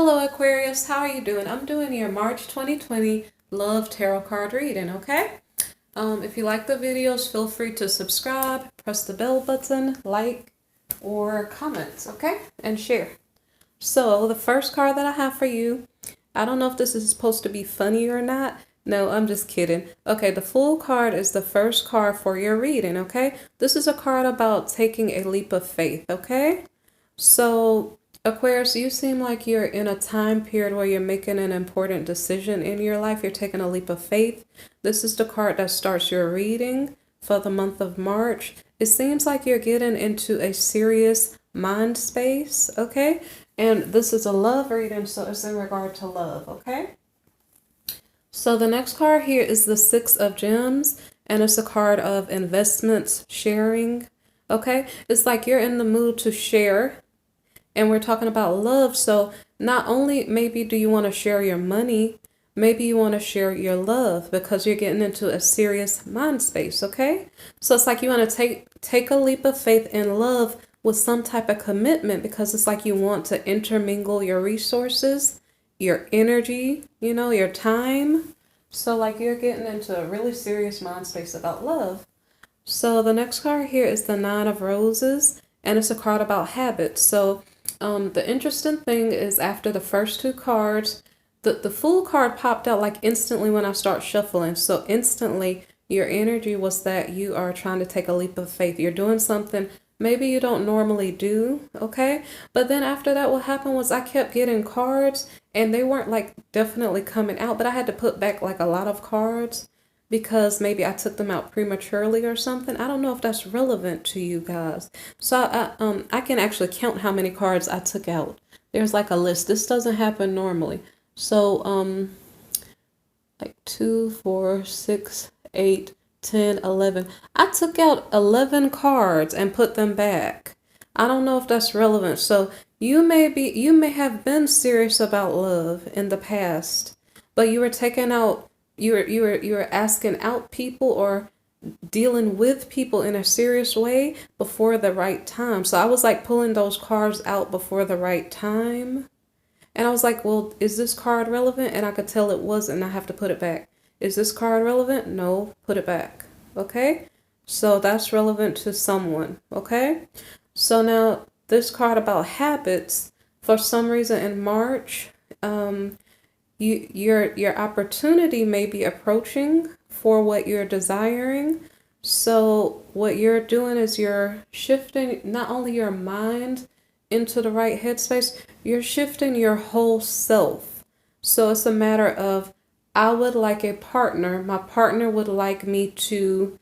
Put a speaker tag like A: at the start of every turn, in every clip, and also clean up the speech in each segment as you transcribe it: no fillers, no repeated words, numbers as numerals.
A: Hello Aquarius, how are you doing? I'm doing your March 2020 Love Tarot card reading, okay? If you like the videos, feel free to subscribe, press the bell button, like, or comment, okay? And share. So the first card that I have for you, I don't know if this is supposed to be funny or not. No, I'm just kidding. Okay, the full card is the first card for your reading, okay? This is a card about taking a leap of faith, okay? So Aquarius, you seem like you're in a time period where you're making an important decision in your life. You're taking a leap of faith. This is the card that starts your reading for the month of March. It seems like you're getting into a serious mind space, okay? And this is a love reading, so it's in regard to love, okay? So the next card here is the Six of Gems, and it's a card of investments, sharing, okay? It's like you're in the mood to share. And we're talking about love. So not only maybe do you want to share your money, maybe you want to share your love because you're getting into a serious mind space, okay? So it's like you want to take a leap of faith in love with some type of commitment because it's like you want to intermingle your resources, your energy, your time. So like you're getting into a really serious mind space about love. So the next card here is the Nine of Roses, and it's a card about habits. So the interesting thing is after the first two cards, the full card popped out like instantly when I start shuffling. So instantly your energy was that you are trying to take a leap of faith. You're doing something maybe you don't normally do, okay? But then after that, what happened was I kept getting cards and they weren't like definitely coming out, but I had to put back like a lot of cards because maybe I took them out prematurely or something. I don't know if that's relevant to you guys. So I can actually count how many cards I took out. There's like a list. This doesn't happen normally. So like 2, 4, 6, 8, 10, 11. I took out 11 cards and put them back. I don't know if that's relevant. So you may have been serious about love in the past, but you were taking out you were asking out people or dealing with people in a serious way before the right time. So I was like pulling those cards out before the right time. And I was like, well, is this card relevant? And I could tell it wasn't. I have to put it back. Is this card relevant? No, put it back. Okay? So that's relevant to someone. Okay? So now this card about habits, for some reason in March, your opportunity may be approaching for what you're desiring. So what you're doing is you're shifting not only your mind into the right headspace, you're shifting your whole self. So it's a matter of, I would like a partner. My partner would like me to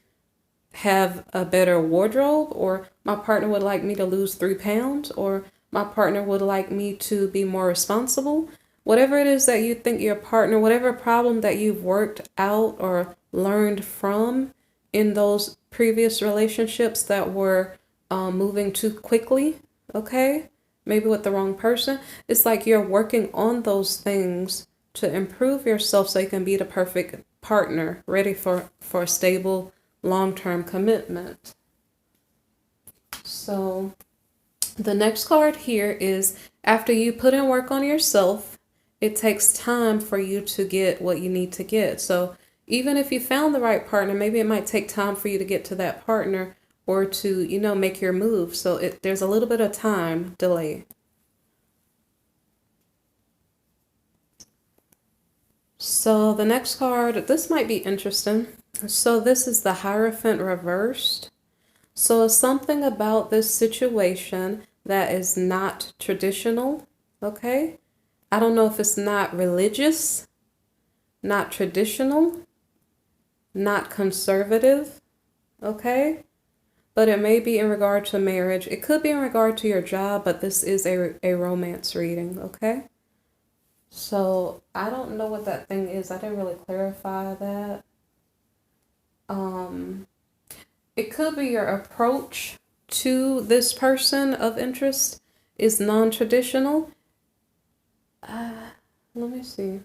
A: have a better wardrobe, or my partner would like me to lose 3 pounds, or my partner would like me to be more responsible. Whatever it is that you think your partner, whatever problem that you've worked out or learned from in those previous relationships that were moving too quickly, okay? Maybe with the wrong person. It's like you're working on those things to improve yourself so you can be the perfect partner, ready for a stable, long-term commitment. So the next card here is after you put in work on yourself, it takes time for you to get what you need to get. So even if you found the right partner, maybe it might take time for you to get to that partner or to, make your move. So there's a little bit of time delay. So the next card, this might be interesting. So this is the Hierophant reversed. So it's something about this situation that is not traditional, okay? I don't know if it's not religious, not traditional, not conservative, okay? But it may be in regard to marriage. It could be in regard to your job, but this is a romance reading, okay? So I don't know what that thing is. I didn't really clarify that. It could be your approach to this person of interest is non-traditional. Let me see.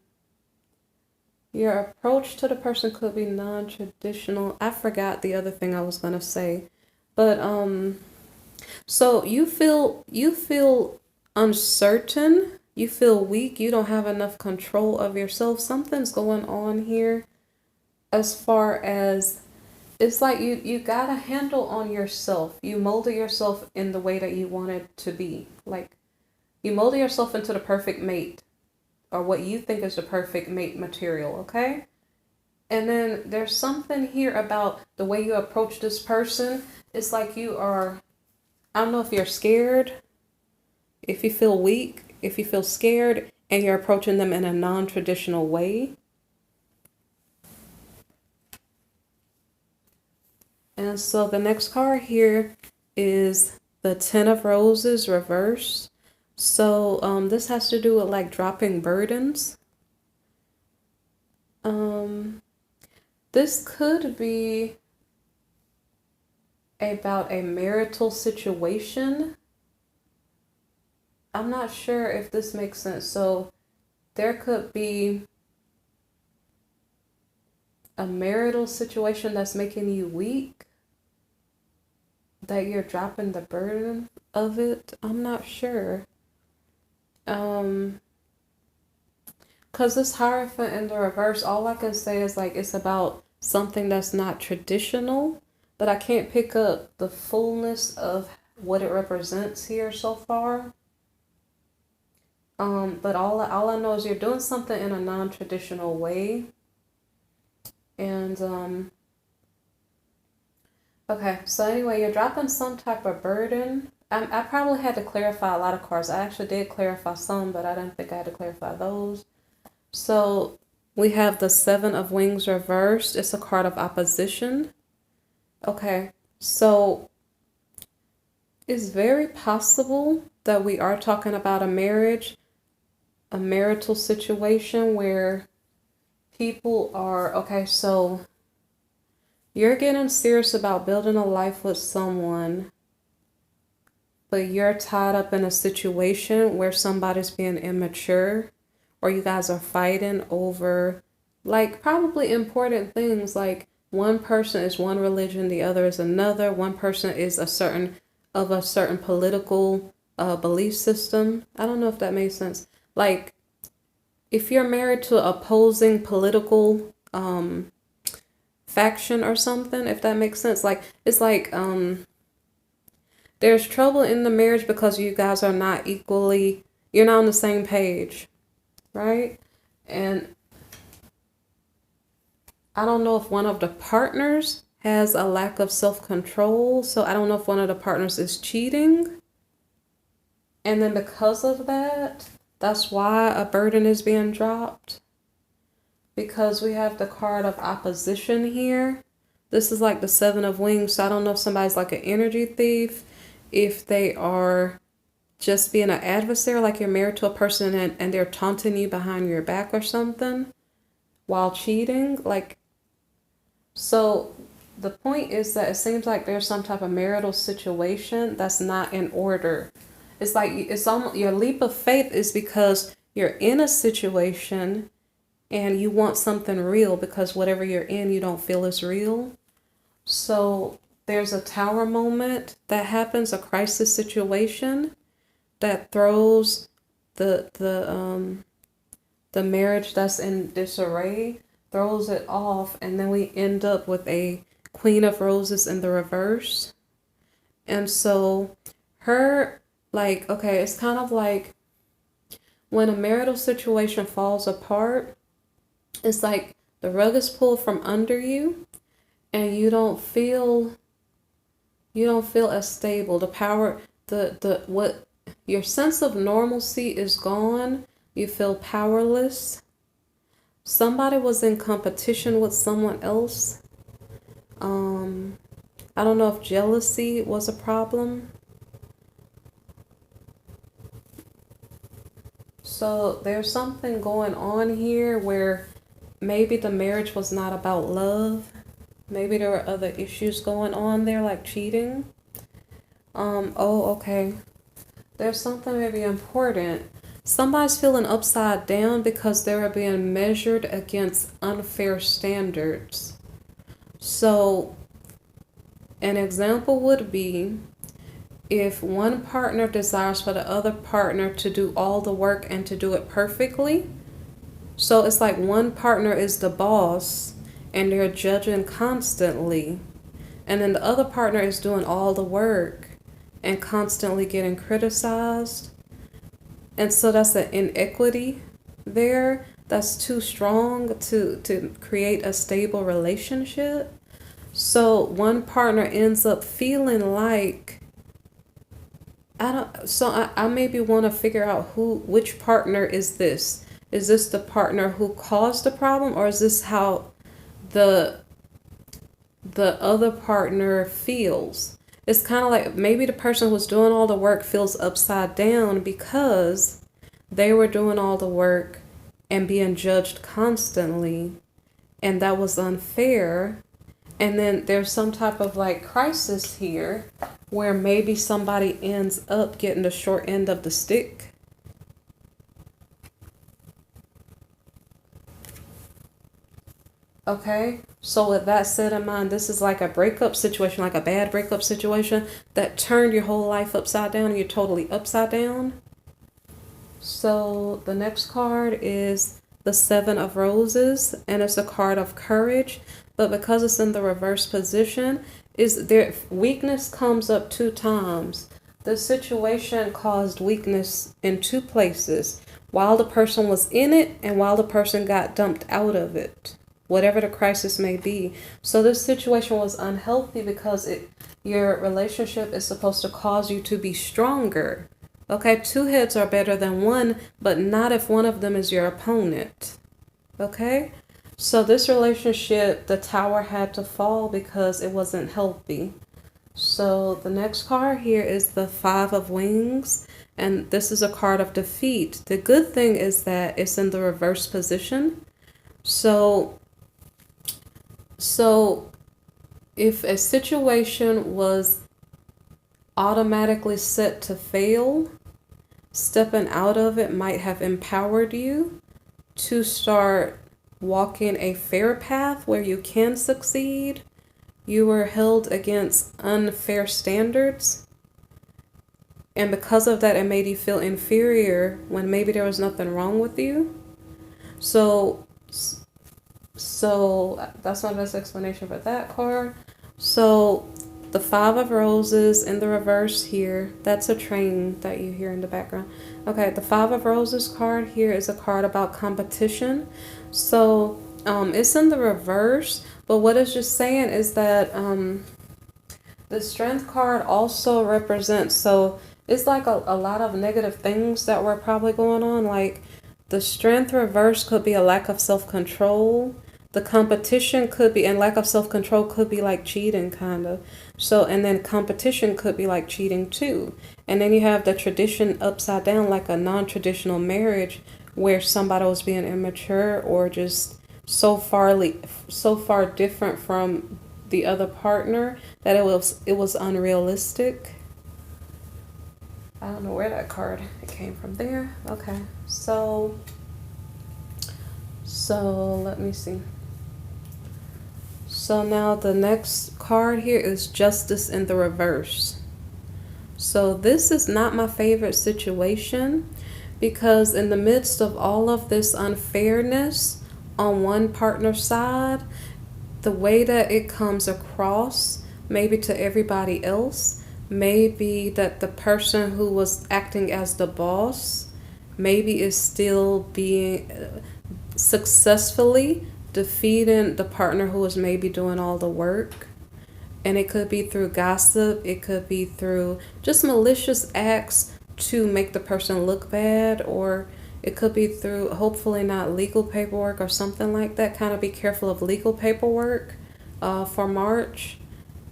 A: Your approach to the person could be non-traditional. I forgot the other thing I was gonna say, but so you feel uncertain You feel weak. You don't have enough control of yourself. Something's going on here as far as it's like you got a handle on yourself. You molded yourself in the way that you wanted to be. Like you molded yourself into the perfect mate or what you think is the perfect mate material, okay? And then there's something here about the way you approach this person. It's like you are, I don't know if you're scared, if you feel weak, if you feel scared, and you're approaching them in a non-traditional way. And so the next card here is the Ten of Roses reversed. So this has to do with like dropping burdens. This could be about a marital situation. I'm not sure if this makes sense. So there could be a marital situation that's making you weak, that you're dropping the burden of it. I'm not sure. Because this Hierophant in the reverse, all I can say is like it's about something that's not traditional, but I can't pick up the fullness of what it represents here so far. But all I know is you're doing something in a non-traditional way. And okay, so anyway, you're dropping some type of burden. I probably had to clarify a lot of cards. I actually did clarify some, but I didn't think I had to clarify those. So we have the Seven of Wings reversed. It's a card of opposition. Okay, so it's very possible that we are talking about a marriage, a marital situation where people are, okay, so you're getting serious about building a life with someone, but you're tied up in a situation where somebody's being immature, or you guys are fighting over like probably important things, like one person is one religion, the other is another. One person is a certain political belief system. I don't know if that makes sense. Like if you're married to opposing political faction or something, if that makes sense. Like it's like there's trouble in the marriage because you guys are not equally, you're not on the same page, right? And I don't know if one of the partners has a lack of self-control. So I don't know if one of the partners is cheating. And then because of that, that's why a burden is being dropped. Because we have the card of opposition here. This is like the Seven of Wings. So I don't know if somebody's like an energy thief, if they are just being an adversary, like you're married to a person and they're taunting you behind your back or something while cheating. Like, so the point is that it seems like there's some type of marital situation that's not in order. It's like it's almost your leap of faith is because you're in a situation and you want something real because whatever you're in, you don't feel is real. So there's a tower moment that happens, a crisis situation that throws the marriage that's in disarray, throws it off, and then we end up with a Queen of Roses in the reverse. And so her, like, okay, it's kind of like when a marital situation falls apart, it's like the rug is pulled from under you and you don't feel as stable. The power, what your sense of normalcy is gone. You feel powerless. Somebody was in competition with someone else. I don't know if jealousy was a problem. So there's something going on here where maybe the marriage was not about love. Maybe there were other issues going on there, like cheating. Oh, okay. There's something maybe important. Somebody's feeling upside down because they were being measured against unfair standards. So an example would be if one partner desires for the other partner to do all the work and to do it perfectly, so it's like one partner is the boss and they're judging constantly, and then the other partner is doing all the work and constantly getting criticized. And so that's an inequity there that's too strong to create a stable relationship. So one partner ends up feeling like, I maybe want to figure out which partner is this? Is this the partner who caused the problem, or is this how the other partner feels? It's kind of like maybe the person who's doing all the work feels upside down because they were doing all the work and being judged constantly, and that was unfair. And then there's some type of like crisis here where maybe somebody ends up getting the short end of the stick. Okay, so with that said in mind, this is like a breakup situation, like a bad breakup situation that turned your whole life upside down and you're totally upside down. So the next card is the Seven of Roses, and it's a card of courage, but because it's in the reverse position, weakness comes up 2 times. The situation caused weakness in 2 places, while the person was in it and while the person got dumped out of it, whatever the crisis may be. So this situation was unhealthy because your relationship is supposed to cause you to be stronger. Okay, 2 heads are better than 1, but not if one of them is your opponent. Okay, so this relationship, the tower had to fall because it wasn't healthy. So the next card here is the Five of Wings, and this is a card of defeat. The good thing is that it's in the reverse position. So if a situation was automatically set to fail, stepping out of it might have empowered you to start walking a fair path where you can succeed. You were held against unfair standards, and because of that, it made you feel inferior when maybe there was nothing wrong with you. So that's my best explanation for that card. So the Five of Roses in the reverse here, that's a train that you hear in the background. Okay, the Five of Roses card here is a card about competition. So it's in the reverse, but what it's just saying is that the Strength card also represents, so it's like a lot of negative things that were probably going on. Like the Strength reverse could be a lack of self-control. The competition could be, and lack of self-control could be like cheating, kind of. So, and then competition could be like cheating too. And then you have the tradition upside down, like a non-traditional marriage where somebody was being immature or just so far different from the other partner that it was unrealistic. I don't know where that card came from there. Okay, so let me see. So now the next card here is Justice in the reverse. So this is not my favorite situation because in the midst of all of this unfairness on one partner's side, the way that it comes across maybe to everybody else, maybe that the person who was acting as the boss maybe is still being successfully defeating the partner who was maybe doing all the work. And it could be through gossip, it could be through just malicious acts to make the person look bad, or it could be through hopefully not legal paperwork or something like that. Kind of be careful of legal paperwork for March,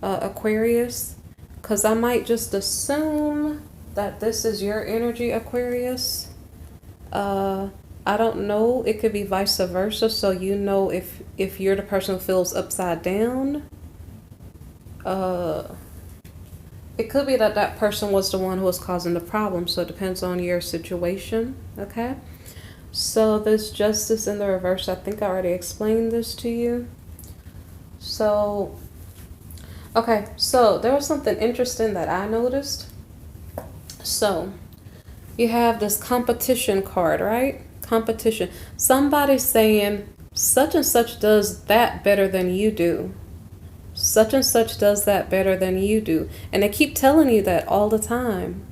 A: Aquarius, because I might just assume that this is your energy, Aquarius. I don't know. It could be vice versa. So you know if you're the person who feels upside down. It could be that that person was the one who was causing the problem. So it depends on your situation. Okay. So this Justice in the reverse, I think I already explained this to you. So, okay. So there was something interesting that I noticed. So you have this competition card, right? Competition. Somebody's saying such and such does that better than you do. Such and such does that better than you do. And they keep telling you that all the time.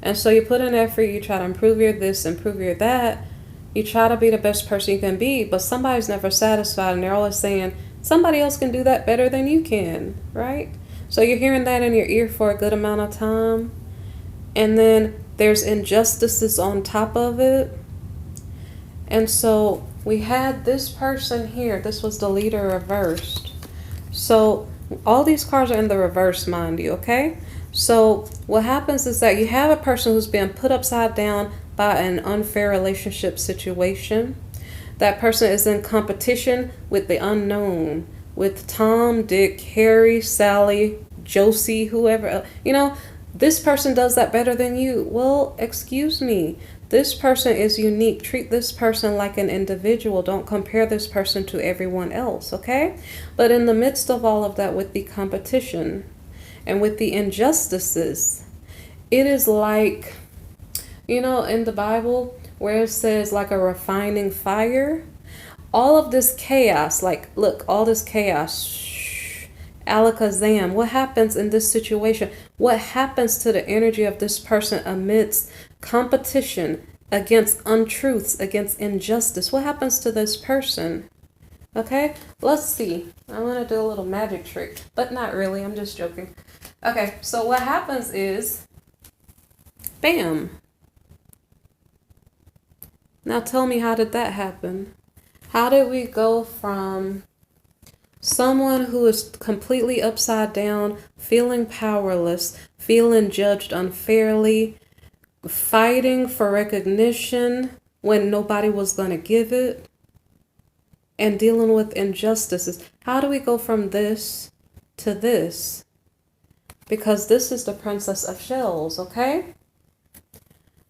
A: And so you put in effort, you try to improve your this, improve your that. You try to be the best person you can be, but somebody's never satisfied and they're always saying, somebody else can do that better than you can, right? So you're hearing that in your ear for a good amount of time. And then there's injustices on top of it. And so we had this person here. This was the leader reversed. So all these cards are in the reverse, mind you, okay? So what happens is that you have a person who's been put upside down by an unfair relationship situation. That person is in competition with the unknown, with Tom, Dick, Harry, Sally, Josie, whoever. You know, this person does that better than you. Well, excuse me. This person is unique. Treat this person like an individual. Don't compare this person to everyone else, okay? But in the midst of all of that, with the competition and with the injustices, it is like, you know, in the Bible where it says like a refining fire, all of this chaos, like, look, all this chaos, alakazam, what happens in this situation? What happens to the energy of this person amidst competition, against untruths, against injustice? What happens to this person? Okay, let's see. I want to do a little magic trick, but not really. I'm just joking. Okay, so what happens is, bam. Now tell me, how did that happen? How did we go from someone who is completely upside down, feeling powerless, feeling judged unfairly, fighting for recognition when nobody was going to give it, and dealing with injustices? How do we go from this to this? Because this is the Princess of Shells, okay?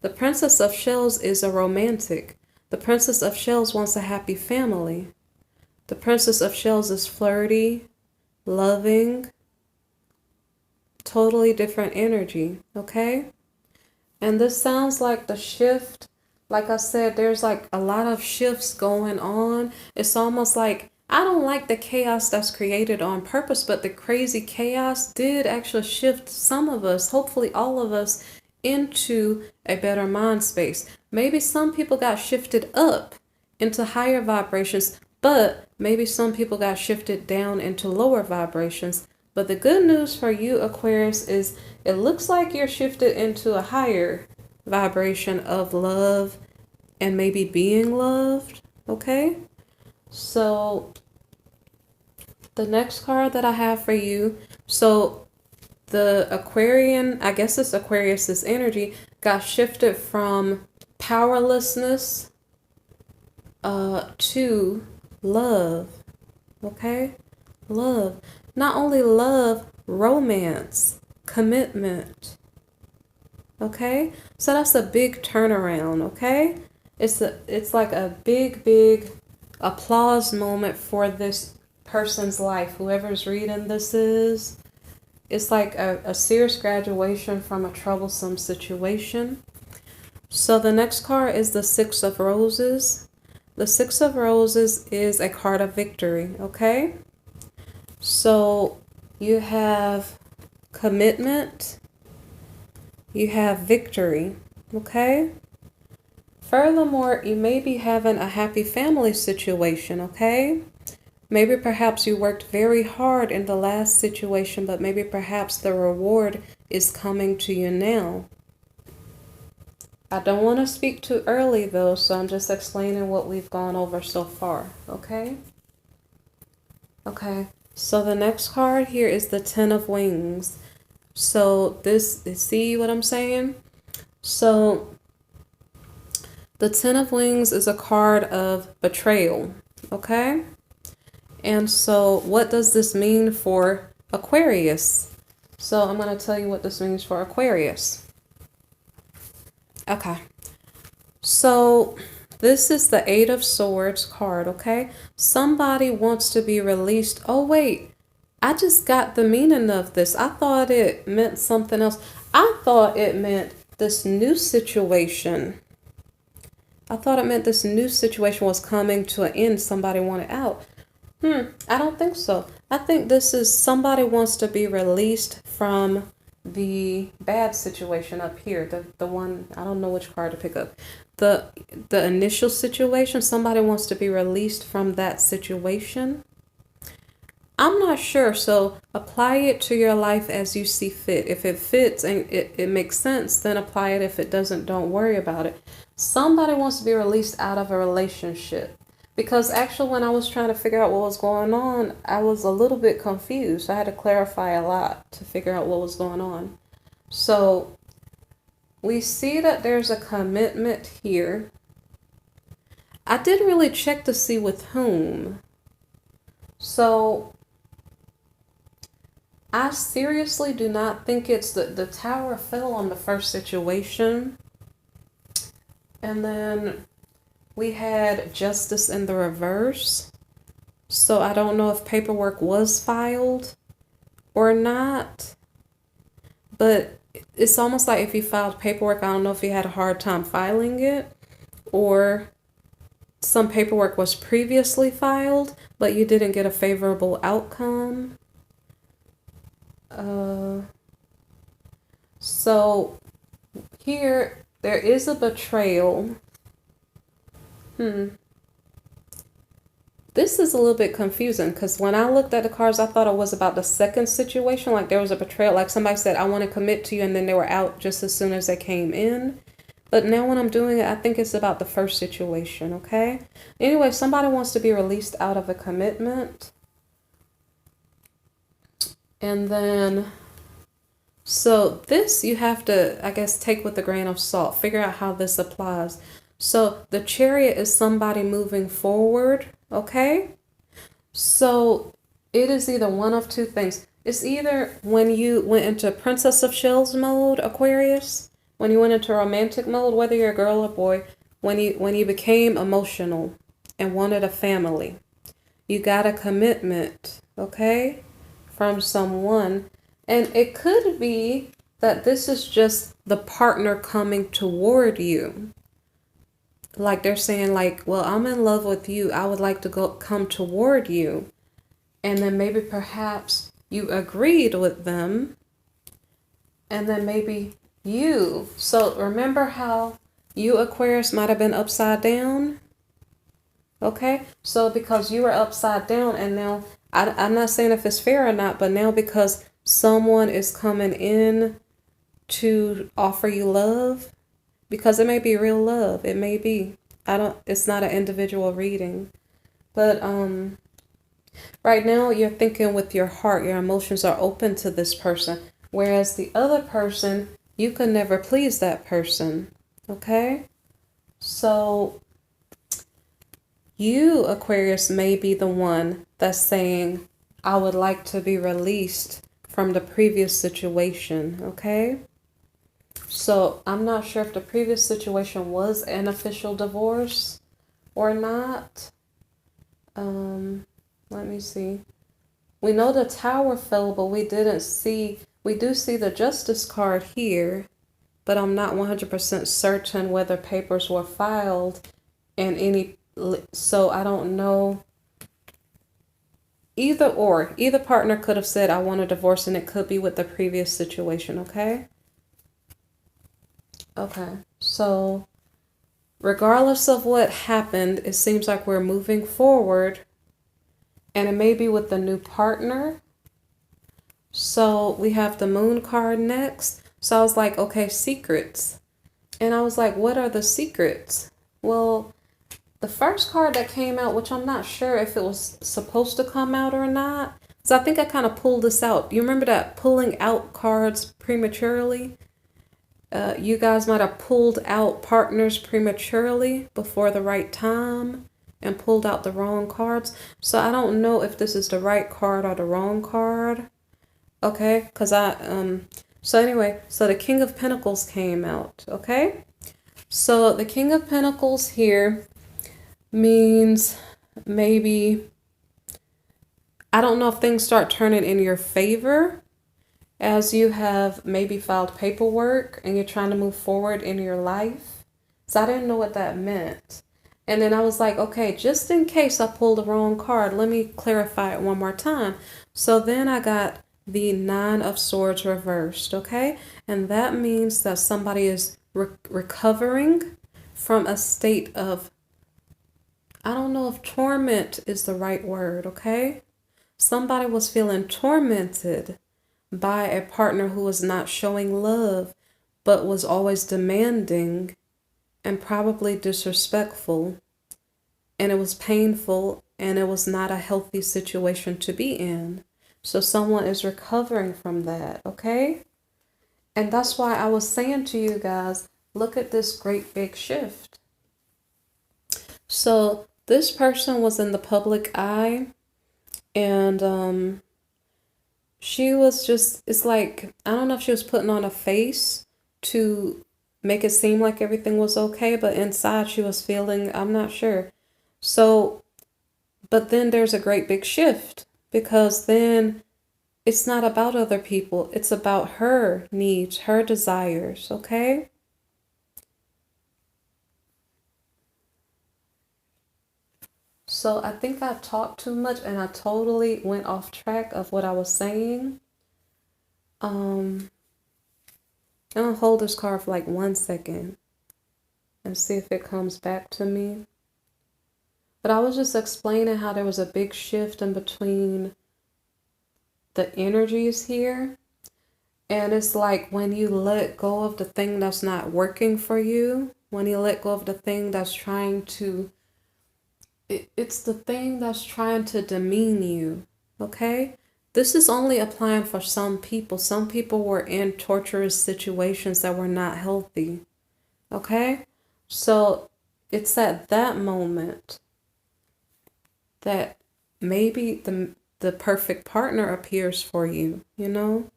A: The Princess of Shells is a romantic. The Princess of Shells wants a happy family. The Princess of Shells is flirty, loving, totally different energy, okay? And this sounds like the shift. Like I said, there's like a lot of shifts going on. It's almost like, I don't like the chaos that's created on purpose, but the crazy chaos did actually shift some of us, hopefully all of us, into a better mind space. Maybe some people got shifted up into higher vibrations, but maybe some people got shifted down into lower vibrations. But the good news for you, Aquarius, is it looks like you're shifted into a higher vibration of love and maybe being loved, okay? So the next card that I have for you, so the Aquarian, I guess it's Aquarius's energy, got shifted from powerlessness to love, okay? Love. Not only love, romance, commitment, okay? So that's a big turnaround, okay? It's like a big applause moment for this person's life. Whoever's reading this is. It's like a serious graduation from a troublesome situation. So the next card is the Six of Roses. The Six of Roses is a card of victory, okay? So you have commitment, you have victory, okay? Furthermore, you may be having a happy family situation, okay? Maybe perhaps you worked very hard in the last situation, but maybe perhaps the reward is coming to you now. I don't want to speak too early though, so I'm just explaining what we've gone over so far, okay? Okay, so the next card here is the Ten of Wings. So this, see what I'm saying? So the Ten of Wings is a card of betrayal, okay? And so what does this mean for Aquarius? So I'm going to tell you what this means for Aquarius. Okay. So this is the Eight of Swords card, okay? Somebody wants to be released. Oh, wait. I just got the meaning of this. I thought it meant something else. I thought it meant this new situation. I thought it meant this new situation was coming to an end. Somebody wanted out. I don't think so. I think this is somebody wants to be released from the bad situation up here. The one, I don't know which card to pick up. The initial situation, somebody wants to be released from that situation. I'm not sure, so apply it to your life as you see fit. If it fits and it makes sense, then apply it. If it doesn't, don't worry about it. Somebody wants to be released out of a relationship. Because actually when I was trying to figure out what was going on, I was a little bit confused. I had to clarify a lot to figure out what was going on. So we see that there's a commitment here. I didn't really check to see with whom. So I seriously do not think it's the Tower fell on the first situation. And then we had Justice in the reverse. So I don't know if paperwork was filed or not. But it's almost like if you filed paperwork, I don't know if you had a hard time filing it, or some paperwork was previously filed, but you didn't get a favorable outcome. So here there is a betrayal. This is a little bit confusing because when I looked at the cards, I thought it was about the second situation. Like there was a betrayal, like somebody said, I want to commit to you, and then they were out just as soon as they came in. But now when I'm doing it, I think it's about the first situation, okay? Anyway, somebody wants to be released out of a commitment. And then, so this you have to, I guess, take with a grain of salt. Figure out how this applies. So the Chariot is somebody moving forward, okay? So it is either one of two things. It's either when you went into Princess of Shells mode, Aquarius, when you went into romantic mode, whether you're a girl or boy, when you became emotional and wanted a family, you got a commitment, okay, from someone. And it could be that this is just the partner coming toward you. Like they're saying like, well, I'm in love with you. I would like to come toward you. And then maybe perhaps you agreed with them. And then maybe you. So remember how you, Aquarius, might have been upside down? Okay. So because you were upside down and now, I'm not saying if it's fair or not, but now because someone is coming in to offer you love, because it may be real love. It may be. It's not an individual reading. But right now you're thinking with your heart, your emotions are open to this person. Whereas the other person, you could never please that person. Okay? So you, Aquarius, may be the one that's saying, I would like to be released from the previous situation. Okay? So I'm not sure if the previous situation was an official divorce or not. Let me see. We know the Tower fell, but we do see the Justice card here, but I'm not 100% certain whether papers were filed and so I don't know. Either partner could have said, I want a divorce, and it could be with the previous situation, okay? Okay, so regardless of what happened, it seems like we're moving forward, and it may be with the new partner. So we have the Moon card next. So I was like, okay, secrets. And I was like, what are the secrets? Well, the first card that came out, which I'm not sure if it was supposed to come out or not. So I think I kind of pulled this out. You remember that pulling out cards prematurely? You guys might have pulled out partners prematurely before the right time and pulled out the wrong cards. So I don't know if this is the right card or the wrong card. Okay, because so anyway, so the King of Pentacles came out, okay? So the King of Pentacles here means maybe, I don't know if things start turning in your favor. as you have maybe filed paperwork and you're trying to move forward in your life. So I didn't know what that meant. And then I was like, okay, just in case I pulled the wrong card, let me clarify it one more time. So then I got the Nine of Swords reversed, okay? And that means that somebody is recovering from a state of, I don't know if torment is the right word, okay? Somebody was feeling tormented by a partner who was not showing love, but was always demanding and probably disrespectful. And it was painful, and it was not a healthy situation to be in. So someone is recovering from that, okay? And that's why I was saying to you guys, look at this great big shift. So this person was in the public eye, and she was just, it's like, I don't know if she was putting on a face to make it seem like everything was okay, but inside she was feeling, I'm not sure. So, but then there's a great big shift, because then it's not about other people. It's about her needs, her desires, okay? So I think I talked too much and I totally went off track of what I was saying. I'm gonna hold this card for like 1 second and see if it comes back to me. But I was just explaining how there was a big shift in between the energies here. And it's like when you let go of the thing that's not working for you, when you let go of the thing that's trying to, it's the thing that's trying to demean you, okay? This is only applying for some people. Some people were in torturous situations that were not healthy, okay? So it's at that moment that maybe the perfect partner appears for you, you know?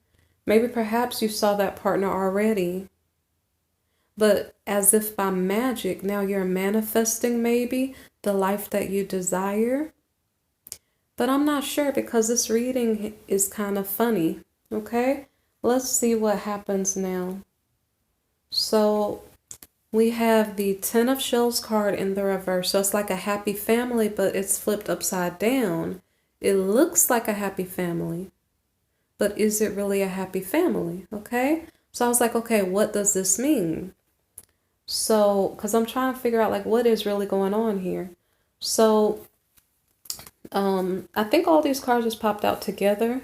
A: Maybe perhaps you saw that partner already, but as if by magic, now you're manifesting maybe the life that you desire. But I'm not sure, because this reading is kind of funny, okay? Let's see what happens now. So we have the Ten of Shells card in the reverse. So it's like a happy family, but it's flipped upside down. It looks like a happy family, but is it really a happy family? Okay. So I was like, okay, what does this mean? So, because I'm trying to figure out like what is really going on here. So, I think all these cards just popped out together.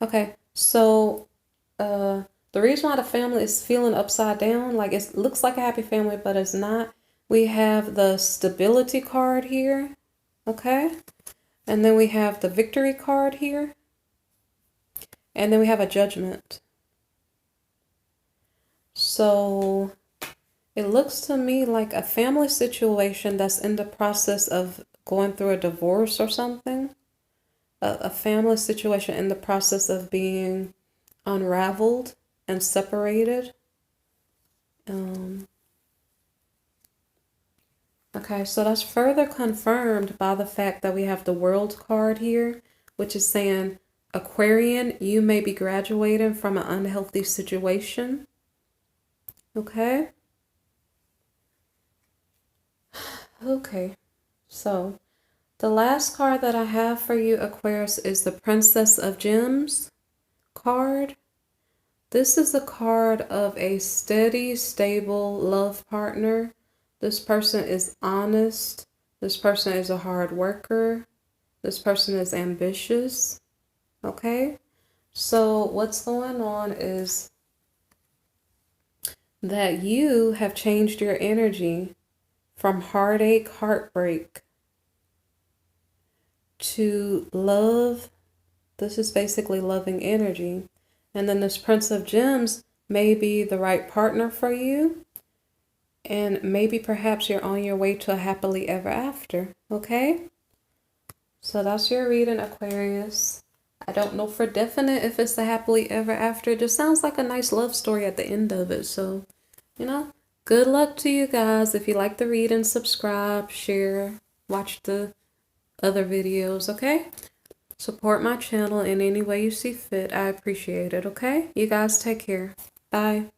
A: Okay. So, the reason why the family is feeling upside down, like it looks like a happy family, but it's not. We have the stability card here. Okay. And then we have the victory card here. And then we have a judgment. So it looks to me like a family situation that's in the process of going through a divorce or something. A family situation in the process of being unraveled and separated. Okay, so that's further confirmed by the fact that we have the World card here, which is saying, Aquarian, you may be graduating from an unhealthy situation. Okay. Okay, so the last card that I have for you, Aquarius, is the Princess of Gems card. This is a card of a steady, stable love partner. This person is honest. This person is a hard worker. This person is ambitious. Okay? So what's going on is that you have changed your energy from heartache, heartbreak to love. This is basically loving energy. And then this Prince of Gems may be the right partner for you. And maybe perhaps you're on your way to a happily ever after. Okay? So that's your reading, Aquarius. I don't know for definite if it's a happily ever after. It just sounds like a nice love story at the end of it. So, you know, good luck to you guys. If you like the reading, subscribe, share, watch the other videos, okay? Support my channel in any way you see fit. I appreciate it, okay? You guys take care. Bye.